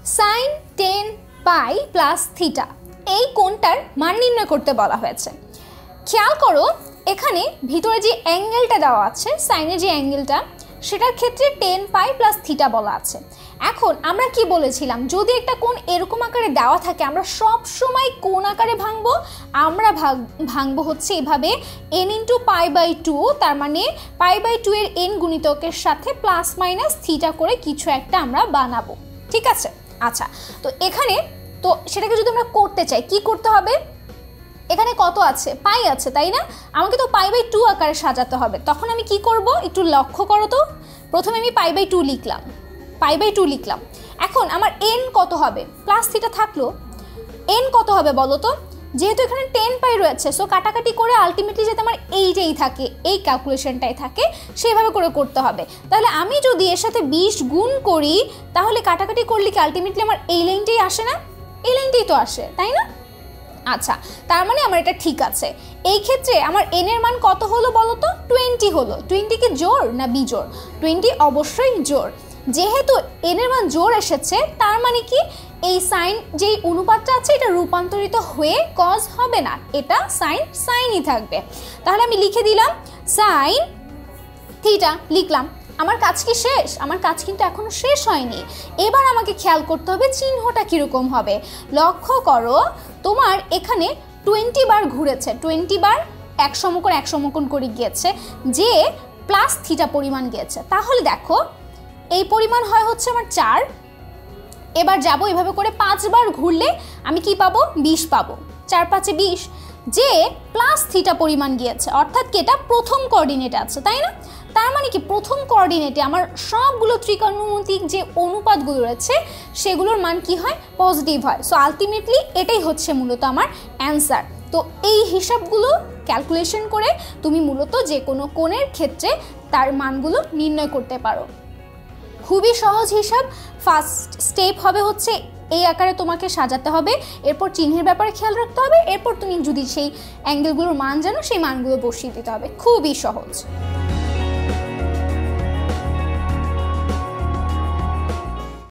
Sign 10 পাই plus theta এই কোণটার মান নির্ণয় করতে বলা হয়েছে। খেয়াল করো এখানে ভিতরে যে অ্যাঙ্গেলটা দেওয়া আছে, সাইনের যে অ্যাঙ্গেলটা, সেটার ক্ষেত্রে 10 পাই প্লাস থিটা বলা আছে। এখন আমরা কি বলেছিলাম, যদি একটা কোণ এরকম আকারে দেওয়া থাকে আমরা সব সময় কোণ আকারে ভাঙবো। আমরা ভাঙবো হচ্ছে এভাবে n ইন্টু পাই বাই 2, তার মানে পাই বাই 2 এর n গুণিতকের সাথে প্লাস মাইনাস থিটা করে কিছু একটা আমরা বানাবো, ঠিক আছে? আচ্ছা, তো এখানে তো সেটাকে যদি আমরা করতে চাই কি করতে হবে, এখানে কত আছে, পাই আছে তাই না, আমাকে তো পাই বাই 2 আকারে সাজাতে হবে। তখন আমি কি করব, একটু লক্ষ্য করো তো, প্রথমে আমি পাই বাই 2 লিখলাম, পাই বাই 2 লিখলাম। এখন আমার n কত হবে, প্লাস থিটা থাকলো, n কত হবে বলো তো, যেহেতু এখানে 10 পাই রয়েছে, সো কাটাকাটি করে আলটিমেটলি যাতে আমার এইটাই থাকে, এই ক্যালকুলেশনটাই থাকে, সেইভাবে করে করতে হবে। তাহলে আমি যদি এর সাথে 20 গুণ করি তাহলে কাটাকাটি করলে কি আলটিমেটলি আমার এই লাইনটাই আসে না, এই লাইনটাই তো আসে তাই না? আচ্ছা, তার মানে আমার এটা ঠিক আছে। এই ক্ষেত্রে আমার n এর মান কত হলো বলো তো, 20 হলো। 20 কি জোড় না বিজোড়? 20 অবশ্যই জোড়। যেহেতু n এর মান জোড় এসেছে তার মানে কি এই সাইন যেই অনুপাতটা আছে এটা রূপান্তরিত হয়ে কজ হবে না, এটা সাইনই থাকবে। তাহলে আমি লিখে দিলাম সাইন থিটা, লিখলাম। আমার কাজ কি শেষ? আমার কাজ কিন্তু এখনো শেষ হয়নি। এবার আমাকে খেয়াল করতে হবে চিহ্নটা কিরকম হবে। লক্ষ্য করো তোমার এখানে 20 বার ঘুরেছে, 20 বার এক সমকোণ করে গিয়েছে, যে প্লাস থিটা পরিমাণ গিয়েছে। তাহলে দেখো এই পরিমাণ হয় হচ্ছে আমার 4। এবার যাবো এভাবে করে 5 বার ঘুরলে আমি কি পাবো, 20 পাবো, 4 5 20, যে প্লাস থিটা পরিমাণ গিয়েছে, অর্থাৎ কি এটা প্রথম কোঅর্ডিনেটে আছে তাই না? তার মানে কি প্রথম কোঅর্ডিনেটে আমার সবগুলো ত্রিকোণমিতিক যে অনুপাতগুলো রয়েছে সেগুলোর মান কি হয়, পজিটিভ হয়। সো আলটিমেটলি এটাই হচ্ছে মূলত আমার অ্যান্সার। তো এই হিসাবগুলো ক্যালকুলেশন করে তুমি মূলত যে কোনো কোণের ক্ষেত্রে তার মানগুলো নির্ণয় করতে পারো। খুবই সহজ হিসাব। ফার্স্ট স্টেপ হবে হচ্ছে এই আকারে তোমাকে সাজাতে হবে, এরপর চিহ্নের ব্যাপারে খেয়াল রাখতে হবে, এরপর তুমি যদি সেই অ্যাঙ্গেলগুলোর মান জানো সেই মানগুলো বসিয়ে দিতে হবে। খুবই সহজ।